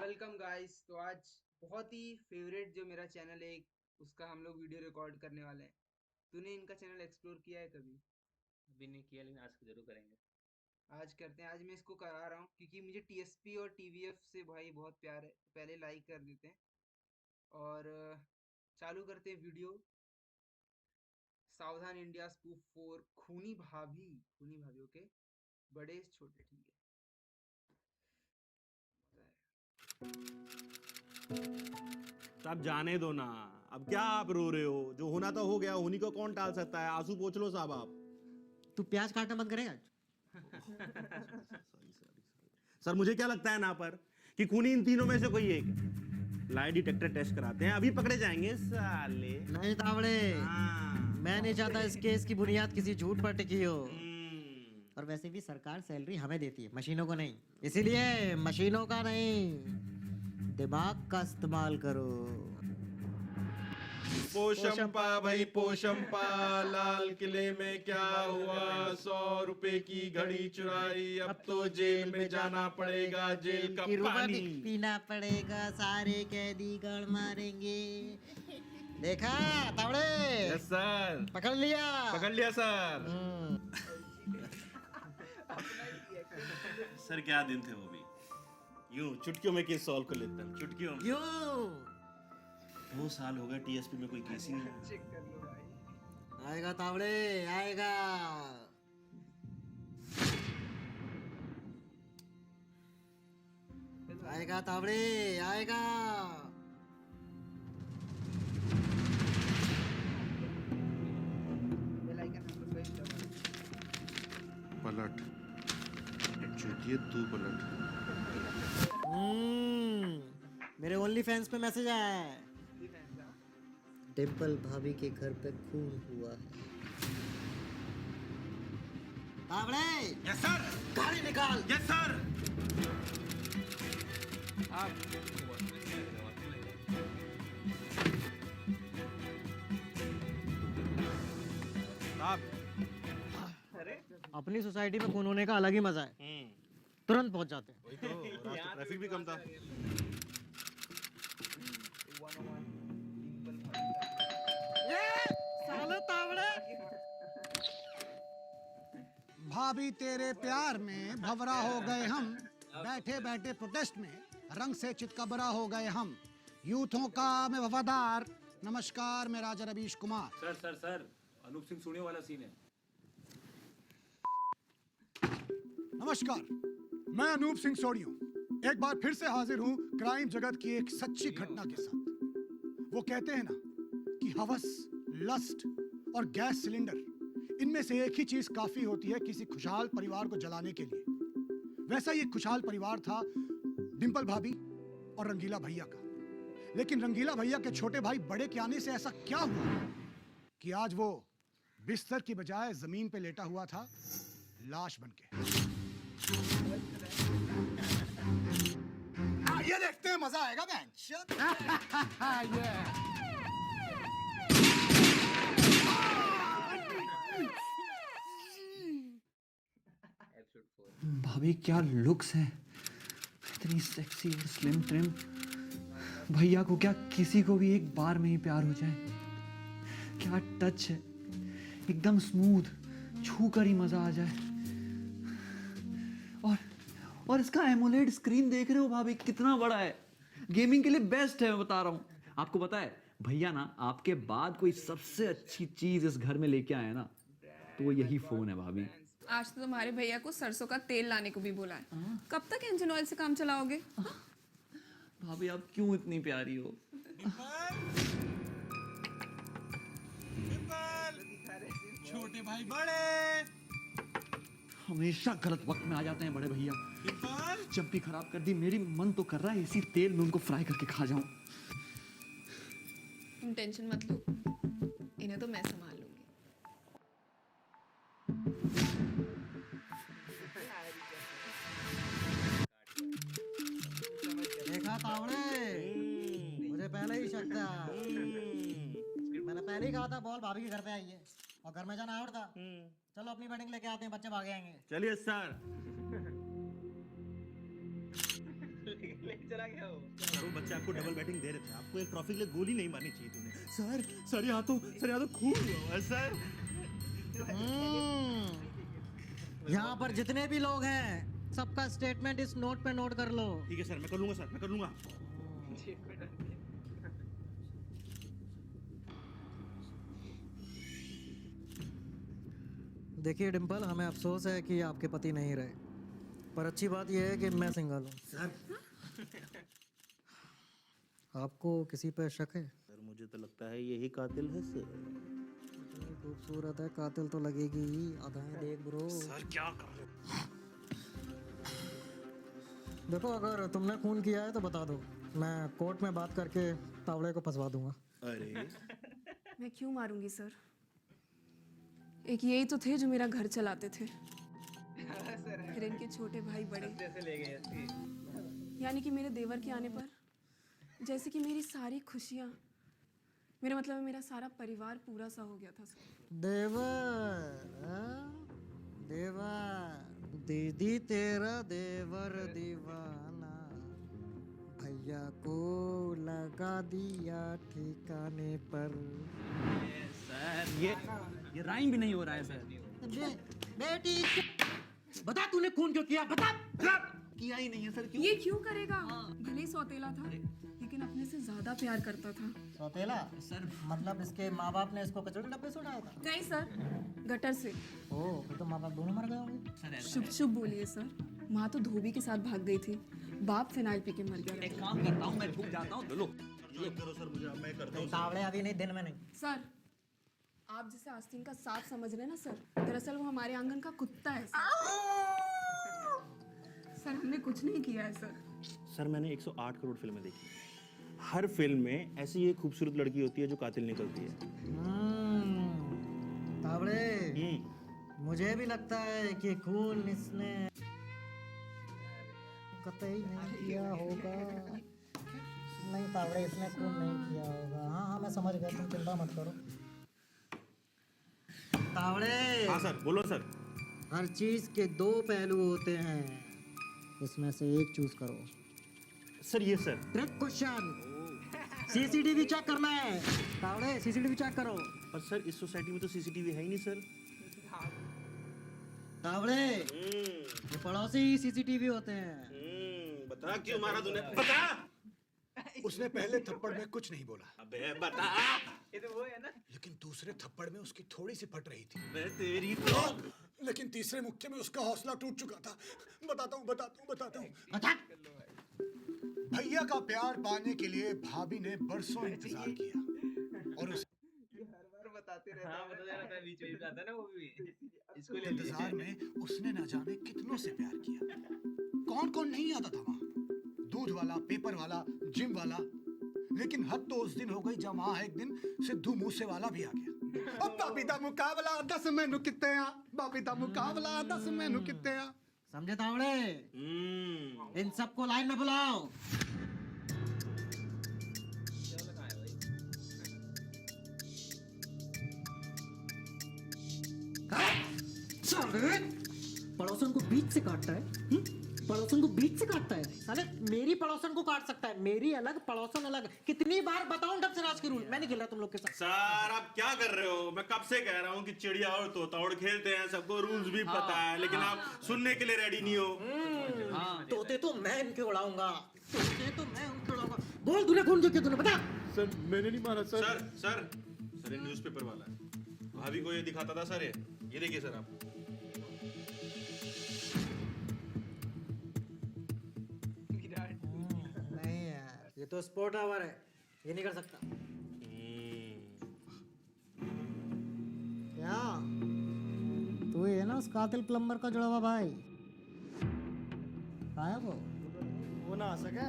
Welcome guys. तो आज बहुत ही फेवरेट जो मेरा चैनल है उसका हम लोग वीडियो रिकॉर्ड करने वाले हैं। तूने इनका चैनल एक्सप्लोर किया है कभी? अभी नहीं किया, लेकिन आज जरूर करेंगे। आज करते हैं। आज मैं इसको करा रहा हूँ क्योंकि मुझे टीएसपी और टीवीएफ से भाई बहुत प्यार है। पहले लाइक कर देते हैं और चालू करते हैं वीडियो। सावधान इंडिया स्पूफ 4 खूनी भाभी। खूनी भाभी ओके, बड़े छोटे ठीक है। सब जाने दो ना। अब क्या आप रो रहे हो? जो होना था हो गया, उन्हीं को कौन टाल सकता है? आंसू पोंछ लो साहब आप। तू प्याज काटना बंद करेगा? सर मुझे क्या लगता है ना पर कि खूनी इन तीनों में से कोई एक है। लाई डिटेक्टर टेस्ट कराते हैं, अभी पकड़े जाएंगे साले। नहीं तावड़े, हाँ। मैं नहीं चाहता इस केस की बुनियाद किसी झूठ पर टिकी हो। और वैसे भी सरकार सैलरी हमें देती है, मशीनों को नहीं। इसीलिए मशीनों का नहीं, दिमाग का इस्तेमाल करो। पोशंपा भाई पोशंपा, लाल किले में क्या हुआ? 100 रुपए की घड़ी चुराई, अब तो जेल में जाना पड़ेगा। जेल का पानी पीना पड़ेगा, सारे कैदी गड़ मारेंगे। देखा तावड़े? यस सर, पकड़ लिया। पकड़ लिया सर। सर क्या दिन थे वो भी। यूं चुटकियों में केस सॉल्व कर लेते हैं, चुटकियों में। क्यों? 2 साल हो गए टीएसपी में कोई केस ही नहीं आया। चेक कर लो भाई। आएगा तावड़े, आएगा। आएगा तावड़े, आएगा। बेल आइकन हम लोग का ही दबाओ। पलट चूतिए तू पलट। मेरे ओनली फैंस पे मैसेज आया है। डिम्पल भाभी के घर पे खून हुआ है। Tawde, yes sir. गाड़ी निकाल। Yes sir. अपनी सोसाइटी में खून होने का अलग ही मजा है। तुरंत पहुंच जाते हैं। वही तो, ट्रैफिक भी कम था। साले तावड़े। भाभी तेरे प्यार में भवरा हो गए हम, बैठे बैठे प्रोटेस्ट में रंग से चितकबरा हो गए हम। यूथों का मैं वफादार, नमस्कार मैं Raja Ravish Kumar. Sir sir sir, Anoop Singh Sonia वाला सीन है। नमस्कार, मैं अनूप सिंह सोनियो एक बार फिर से हाजिर हूँ क्राइम जगत की एक सच्ची घटना के साथ। वो कहते हैं ना कि हवस, लस्ट और गैस सिलेंडर, इनमें से एक ही चीज काफी होती है किसी खुशहाल परिवार को जलाने के लिए। वैसा ही एक खुशहाल परिवार था डिंपल भाभी और रंगीला भैया का। लेकिन रंगीला भैया के छोटे भाई बड़े के आने से ऐसा क्या हुआ कि आज वो बिस्तर की बजाय जमीन पे लेटा हुआ था, लाश बनके। ये देखते हैं, मजा आएगा। भाभी क्या लुक्स हैं, इतनी सेक्सी और स्लिम ट्रिम। भैया को क्या किसी को भी एक बार में ही प्यार हो जाए। क्या टच है, एकदम स्मूथ, छू कर ही मजा आ जाए। और इसका एमोलेड स्क्रीन देख रहे हो भाभी, कितना बड़ा है। गेमिंग के लिए बेस्ट है, मैं बता रहा हूँ। आपको पता है भैया ना, आपके बाद कोई सबसे अच्छी चीज इस घर में लेके आया ना, तो वो यही फोन है भाभी। आज तो तुम्हारे भैया को सरसों का तेल लाने को भी बोला है। कब तक इंजन ऑयल से काम चलाओगे? भाभी आप क्यों इतनी प्यारी हो? छोटे भाई बड़े हमेशा गलत वक्त में आ जाते हैं बड़े भैया। जब भी खराब कर दी मेरी, मन तो कर रहा है इसी तेल में उनको फ्राई करके खा जाऊं। तुम टेंशन मत लो, इन्हें तो मैं संभाल लूंगी। देखा तावड़े, मुझे पहले ही शक था। मैंने पहले ही कहा था बॉल भाभी के घर पे आई है और घर में जाना आउट था। चलो अपनी बैटिंग लेके आते हैं, बच्चे भागे आएंगे। चलिए सर। चला गया वो। सर वो बच्चे आपको डबल बैटिंग दे रहे थे, आपको एक ट्रॉफी के लिए गोली नहीं मारनी चाहिए तूने। सर यहाँ तो खून हुआ है सर। यहाँ पर जितने भी लोग हैं सबका स्टेटमेंट इस नोट पे नोट कर लो। ठीक है सर, मैं कर लूंगा सर, मैं कर लूंगा। देखिए डिम्पल, हमें अफसोस है कि आपके पति नहीं रहे, पर अच्छी बात यह है कि मैं सिंगल हूँ। सर आपको किसी पे शक है? सर मुझे तो लगता है यही कातिल है सर। इतनी खूबसूरत है, कातिल तो लगेगी ही। अदाएं देख ब्रो। सर क्या कर रहे हो? देखो, अगर तुमने खून किया है तो बता दो, मैं कोर्ट में बात करके तावड़े को फंसवा दूंगा। अरे मैं क्यों मारूंगी सर? एक यही तो थे जो मेरा घर चलाते थे, फिर इनके छोटे भाई बड़े, जैसे ले गए इसकी। यानी कि मेरे देवर के आने पर जैसे कि मेरी सारी खुशियाँ, मेरा मतलब है मेरा सारा परिवार पूरा सा हो गया था सर। देवर, हाँ? देवर, दीदी तेरा देवर दीवाना, भैया को लगा दिया ठिकाने पर। सर ये राइम भी नहीं हो रहा है सर। बेटी, बता तूने खून क्यों किया? बता। किया ही नहीं है सर। ये क्यों करेगा? भले ही सौतेला था, लेकिन अपने से ज्यादा प्यार करता था। सौतेला सर? मतलब इसके माँ बाप ने इसको कचौड़ी डब्बे से उठाया था? नहीं सर, गटर से। ओह, फिर तो माँ बाप दोनों मर गए होंगे। शुभ शुभ बोलिए सर। माँ तो धोबी के साथ भाग गई थी, बाप फिनाइल पी के मर गया। एक काम करता हूँ, मैं छूट जाता हूँ। लो करो सर, मुझे अब मैं करता हूँ। तावड़े अभी नहीं, दिन में नहीं। सर, आप जिसे आस्तीन का सांप समझ रहे हैं ना सर, दरअसल वो हमारे आंगन का कुत्ता है सर। सर हमने कुछ नहीं किया है सर। सर मैंने 108 करोड़ फिल्में देखी, हर फिल्म में ऐसी एक खूबसूरत लड़की होती है जो कातिल निकलती है। तावड़े, मुझे भी लगता है कि खून इसने कतई नहीं किया होगा। नहीं तावड़े, इसने खून नहीं किया होगा। हाँ हाँ, मैं समझ गया, तुम चिंता मत करो। तावड़े, हाँ सर, बोलो सर। हर चीज के दो पहलू होते हैं, इसमें से एक चूज करो। सर ये sir trick question. CCTV check करना है। तावड़े, सीसीटीवी चेक करो। पर सर इस सोसाइटी में तो सीसीटीवी है ही नहीं सर। तावड़े, ये पड़ोसी ही सीसीटीवी होते हैं। बता क्यों मारा तूने? बता। उसने पहले थप्पड़ में कुछ नहीं बोला, अबे बता। ये तो वो है ना। लेकिन दूसरे थप्पड़ में उसकी थोड़ी सी फट रही थी। मैं तेरी तो। लेकिन तीसरे मुक्के में उसका हौसला टूट चुका था। बताता हूँ। भैया का प्यार पाने के लिए भाभी ने बरसों इंतजार किया और उस हर बार बताते रहता हाँ है। बता रहता है, बीच में आता है ना वो भी। इसको ले इंतजार में उसने न जाने कितनों से प्यार किया। कौन नहीं आता था वहाँ, दूध वाला, पेपर वाला, जिम वाला। लेकिन हद तो उस दिन हो गई जब वहाँ एक दिन सिद्धू मूसे वाला भी आ गया। अब बापी दा मुकाबला 10 मैनू कित्ते आ, बापी दा मुकाबला 10 मैनू कित्ते आ। समझे तावड़े? इन सबको लाइन में बुलाओ। पड़ोसन को बीच से काटता है। पड़ोसन को बीच से काटता है। साले मेरी पड़ोसन को काट सकता है, मेरी अलग पड़ोसन अलग। कितनी बार बताऊं ढंग से राज के रूल? मैं नहीं खेल रहा तुम लोग के साथ। सर आप क्या कर रहे हो? मैं कब से कह रहा हूँ कि चिड़िया और तोता उड़ खेलते हैं, सबको रूल्स भी पता है, लेकिन आप सुनने के लिए रेडी नहीं हो। तोते तो मैं इनके उड़ाऊंगा, तोते तो मैं उनके उड़ाऊंगा। बोल, तूने खून क्यों किया? तूने बता। सर मैंने नहीं मारा सर। सर ये न्यूज़पेपर वाला है, भाभी को ये दिखाता था सर। ये देखिए सर आप। नहीं यार, ये तो स्पोर्ट आवर है, ये नहीं कर सकता। क्या तू ये ना उस कातिल प्लम्बर का जुड़ा हुआ भाई? कहाँ है वो ना आ सके?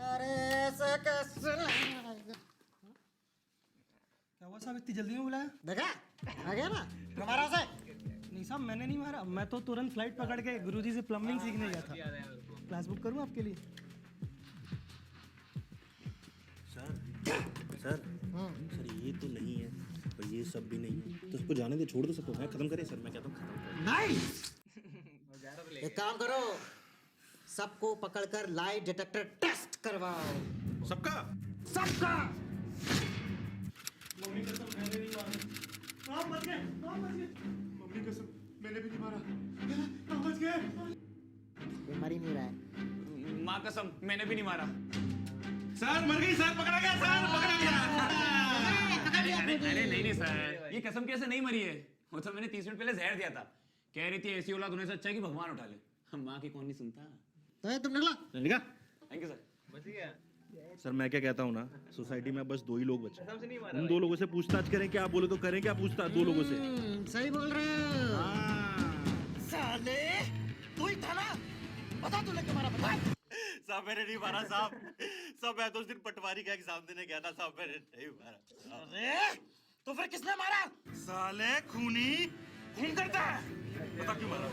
अरे ऐसे कैसे? क्या हुआ साहब, इतनी जल्दी में बुलाया? देखा, आ गया ना हमारा से। नहीं साहब, मैंने नहीं मारा। मैं तो तुरंत फ्लाइट पकड़ के गुरुजी से प्लम्बिंग सीखने गया था। क्लास बुक करूँ आपके लिए? सर ये तो नहीं है और ये सब भी नहीं है, तो उसको जाने दे, छोड़ दो सबको। मैं खत्म करें सर, मैं कहता हूँ खत्म। नहीं, एक काम करो, सबको पकड़कर लाई डिटेक्टर टेस्ट करवाओ। सबका? सबका। मम्मी कसम मैंने नहीं मारा। आप बच गए, आप बच गए। मम्मी कसम मैंने भी नहीं मारा। आप बच गए। ये मर ही नहीं रहा है। माँ कसम मैंने भी नहीं मारा। सर मर गई सर, पकड़ा गया सर, पकड़ा गया। अरे नहीं सर, ये कसम कैसे नहीं मरी है? वो तो मैंने 30 मिनट पहले जहर दिया था। कह रही थी ऐसी औलाद होने से अच्छा है कि भगवान उठा ले। माँ की कौन नहीं सुनता। तो तुम निकला। निकला। Thank you sir. बच गया। सर मैं क्या कहता हूँ ना, सोसाइटी में बस 2 ही लोग बचे। कसम से नहीं मारा उन 2 लोगों से पूछताछ करें, क्या बोले तो करें क्या पूछताछ 2 लोगों से? सही बोल रहे हो। साले तू ही था ना? बता तूने क्यों मारा? बता। साहब मैंने नहीं मारा साहब। साहब मैं तो उस दिन पटवारी का एग्जाम देने गया था साहब, मैंने नहीं मारा। अरे तो फिर किसने मारा? साले खूनी खून करता है। बता क्यों मारा?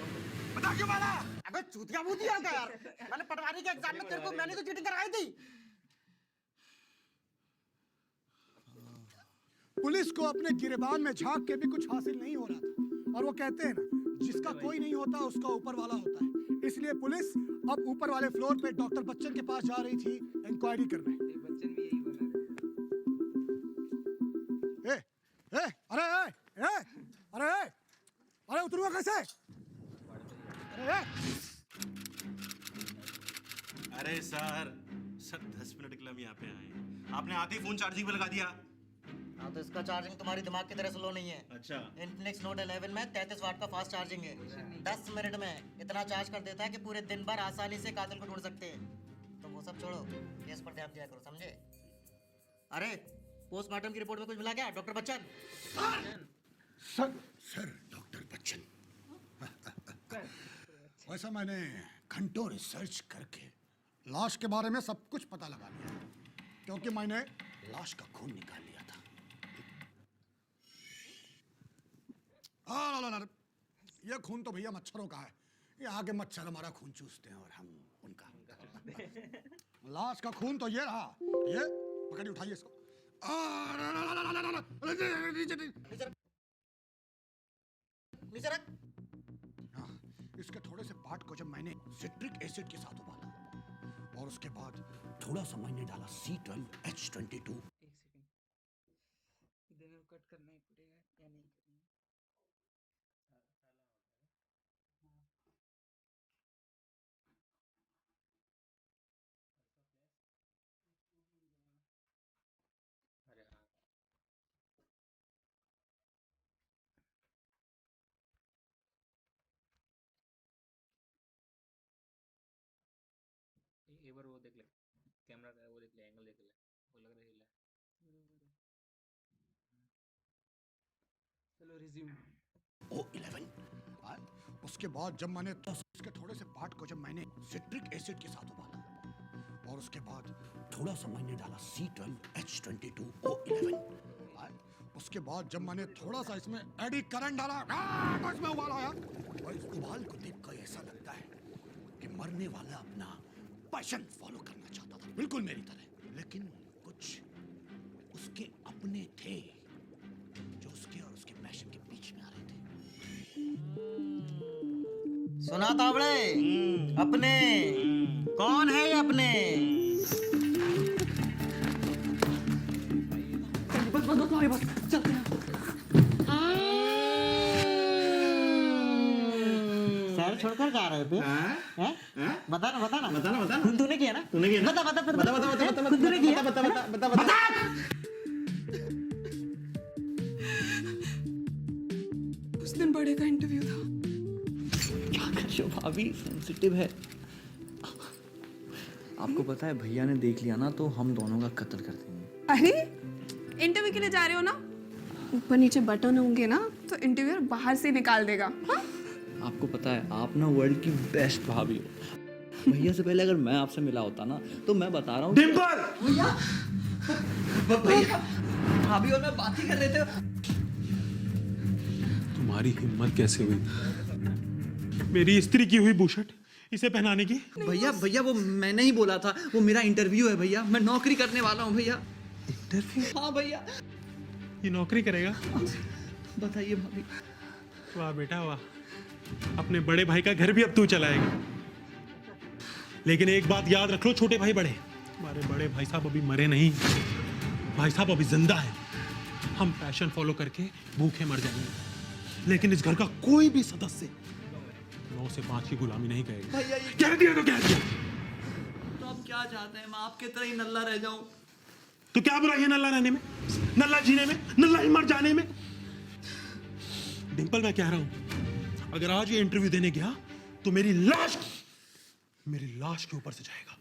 बता क्यों मारा? अबे चूतिया मुंह दिया क्या यार? मैंने पटवारी के एग्जाम में तेरे को मैंने तो चीटिंग कराई थी। पुलिस को अपने गिरेबान में झांक के भी कुछ हासिल नहीं हो रहा था, और वो कहते हैं ना, जिसका कोई नहीं होता उसका ऊपर वाला होता है। इसलिए पुलिस अब ऊपर वाले फ्लोर पे डॉक्टर बच्चन के पास जा रही थी इंक्वायरी करने। बच्चन भी यही बना ए, अरे अरे अरे उतरूंगा कैसे? अरे सर 10 मिनट के लिए हम यहाँ पे आए, आपने आते ही फोन चार्जिंग पे लगा दिया। हाँ तो इसका चार्जिंग तुम्हारी दिमाग की तरह स्लो नहीं है। अच्छा इन्फिनिक्स नोट 11 में 33 वाट का फास्ट चार्जिंग है। 10 मिनट में इतना चार्ज कर देता है कि पूरे दिन भर आसानी से कातिल को ढूंढ सकते हैं। तो वो सब छोड़ो, केस पर ध्यान दिया करो, समझे? अरे पोस्टमार्टम की रिपोर्ट में कुछ मिला क्या doctor Bachchan? Sir doctor Bachchan, वैसा मैंने घंटों रिसर्च करके लाश के बारे में सब कुछ पता लगा लिया, क्योंकि मैंने लाश का खून निकाल लिया था। ये खून तो भैया मच्छरों का है। यहाँ के मच्छर हमारा खून चूसते हैं और हम उनका। लाश का खून तो ये रहा। ये पकड़िए, उठाइए इसको। नीचे रख। इसके थोड़े से पार्ट को जब मैंने सिट्रिक एसिड के साथ उबाला, और उसके बाद थोड़ा सा मैंने डाला C12H22। एक सेकंड, इधर कट करना ही पड़ेगा या नहीं करना? अरे हाँ एक बार वो देख ले, कैमरा का वो देख ले, एंगल देख ले, वो लग रहा है हिला है। चलो रिज्यूम। O11। उसके बाद जब मैंने उसके थोड़े से पार्ट को जब मैंने सिट्रिक एसिड के साथ उबाला, और उसके बाद थोड़ा सा मैंने डाला C12H22 O11। उसके बाद जब मैंने थोड़ा सा इसमें एडी करंट डाला, तो इसमें उबाल आया। और इस उबाल को देखकर ऐसा लगता है कि मरने वाला अपना पैशन फॉलो करना चाहता था, बिल्कुल मेरी तरह। लेकिन कुछ उसके अपने थे जो उसके और उसके पैशन के बीच में आ रहे थे। सुना तावड़े? अपने कौन है ये अपने? बस हमारे पास चलते हैं। शहर छोड़कर जा रहे थे? हैं? बता ना। तूने किया ना? तूने किया ना? बता। तूने किया? बता। उस दिन बड़े का इंटरव्यू था। क्या कर रही हो भाभी? सेंसिटिव है। आपको पता है भैया ने देख लिया ना तो हम दोनों का कत्ल कर देंगे। अरे इंटरव्यू के लिए जा रहे हो ना? ऊपर नीचे बटन होंगे ना तो इंटरव्यूअर बाहर से निकाल देगा। हाँ? आपको पता है आप ना वर्ल्ड की बेस्ट भाभी हो। भैया से पहले अगर मैं आपसे मिला होता ना तो मैं बता रहा हूँ डिम्पल! भैया भाभी और मैं बात ही कर रहे थे। तुम्हारी हिम्मत कैसे हुई मेरी स्त्री की हुई बुशर्ट इसे पहनाने की? भैया वो मैंने ही बोला था, वो मेरा इंटरव्यू है भैया, मैं नौकरी करने वाला हूँ भैया। इंटरव्यू? हाँ भैया। ये नौकरी करेगा? बताइए भाभी। वाह बेटा वाह, अपने बड़े भाई का घर भी अब तू चलाएगा। लेकिन एक बात याद रख लो छोटे भाई बड़े, हमारे बड़े भाई साहब अभी मरे नहीं, भाई साहब अभी जिंदा है। हम पैशन फॉलो करके भूखे मर जाएंगे, लेकिन इस घर का कोई भी सदस्य 9 से 5 की गुलामी नहीं करेगा। कह दिया तो कह दिया। तो आप क्या चाहते हैं, मैं आपके तरह ही नल्ला रह जाऊं? तो क्या बुराई है नल्ला रहने में, नल्ला जीने में, नल्ला ही मर जाने में? डिंपल मैं कह रहा हूं, अगर आज ये इंटरव्यू देने गया तो मेरी लाश के ऊपर से जाएगा।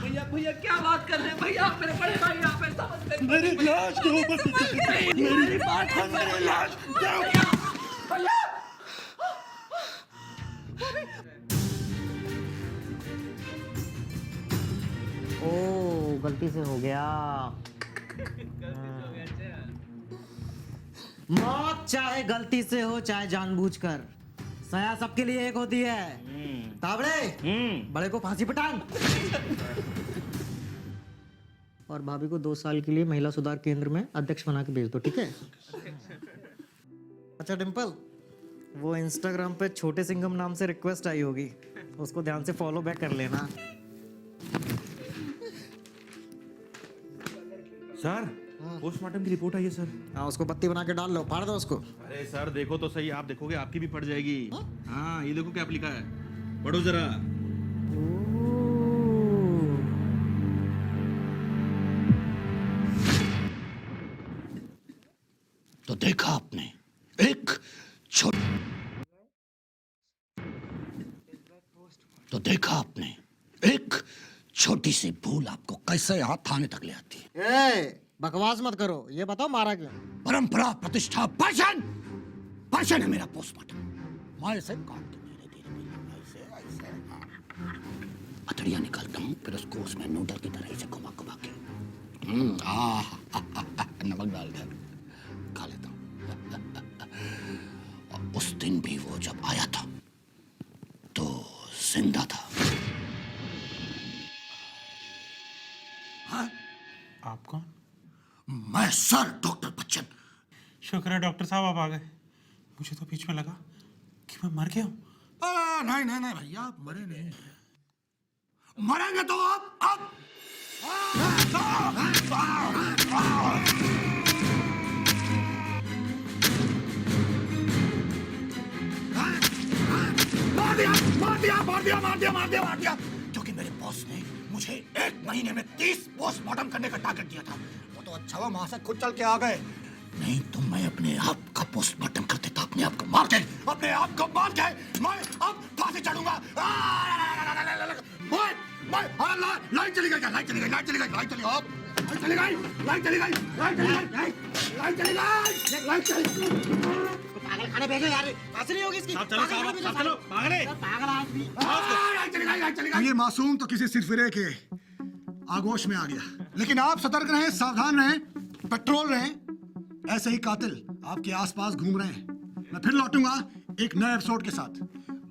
भैया भैया क्या बात कर रहे हैं भैया, आप मेरे बड़े भाई, आप मेरे समझ में मेरी लाश के ऊपर से जाएगा। मेरी बात सुन, मेरी लाश भैया। ओ गलती से हो गया। मौत चाहे गलती से हो चाहे जानबूझकर, सया सबके लिए एक होती है। तावड़े बड़े को फांसी पटांग। और भाभी को 2 साल के लिए महिला सुधार केंद्र में अध्यक्ष बना के भेज दो, ठीक है? अच्छा डिम्पल, वो इंस्टाग्राम पे छोटे सिंघम नाम से रिक्वेस्ट आई होगी, उसको ध्यान से फॉलो बैक कर लेना। सर पोस्टमार्टम की रिपोर्ट आई है सर। हाँ, उसको पत्ती बना के डाल लो, फाड़ दो उसको। अरे सर देखो तो सही, आप देखोगे आपकी भी फट जाएगी। हाँ ये देखो क्या लिखा है, पढ़ो जरा। तो देखा आपने, एक छोटी सी भूल आपको कैसे यहाँ थाने तक ले आती है। बकवास मत करो, ये बताओ मारा क्यों? परंपरा, प्रतिष्ठा, पैशन है मेरा पोस्टमार्टम। मैं इसे काट के धीरे ऐसे अतड़िया निकालता हूँ, फिर उसको उसमें नूडल की तरह से घुमा घुमा के नमक डाल कर खा लेता हूँ। और उस दिन भी वो जब आया था तो जिंदा था। हाँ? आप कौन? मैं सर डॉक्टर बच्चन। शुक्र है डॉक्टर साहब आप आ गए, मुझे तो बीच में लगा कि मैं मर गया हूँ। नहीं नहीं नहीं भैया, आप मरे नहीं, मरेंगे तो आप मार दिया क्योंकि मेरे बॉस ने मुझे 1 महीने में 30 पोस्टमार्टम करने का टारगेट दिया था। वो तो अच्छा हुआ वहां से खुद चल के आ गए, नहीं तो मैं अपने आप का पोस्टमार्टम कर देता, अपने आप को मार के मैं अब फांसी चढ़ूंगा। लाइट चली गई। पागल खाने भेजो यार, फांसी नहीं होगी इसकी। चलो भागने। पागल आदमी। ये मासूम तो किसी सिरफिरे के आगोश में आ गया, लेकिन आप सतर्क रहें, सावधान रहें, पेट्रोल रहें। ऐसे ही कातिल आपके आसपास घूम रहे हैं। मैं फिर लौटूंगा एक नए एपिसोड के साथ।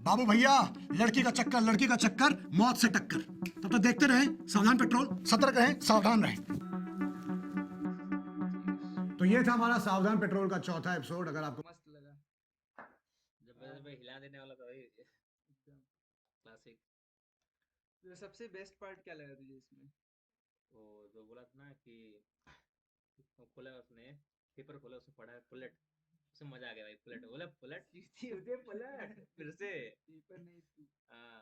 बाबू भैया, लड़की का चक्कर, मौत से टक्कर। तब तक देखते रहें सावधान पेट्रोल, सतर्क रहें, सावधान रहें। तो ये था हमारा सावधान पेट्रोल का 4था एपिसोड। अगर आपको मस्त लगा। जब हिला देने वाला था भाई, क्लासिक। तो सबसे बेस्ट पार्ट क्या लगा तुझे इसमें? वो जो बोला था ना कि वो खोला उसने, पेपर खोला, उसमें पढ़ा है बुलेट, उसमें मजा आ गया भाई। बुलेट बोला, बुलेट उसे पलट फिर से। पेपर नहीं तू। हाँ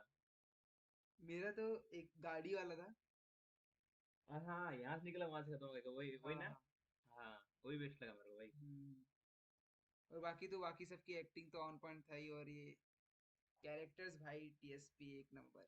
मेरा तो एक गाड़ी वाला था। हाँ, यहाँ से निकला वहां से खत्म हो गया, वही ना। हाँ। हाँ वही बेस्ट लगा मेरे को भाई। और बाकी सबकी एक्टिंग तो ऑन पॉइंट था ही, और ये कैरेक्टर्स भाई टीएसपी 1 नंबर।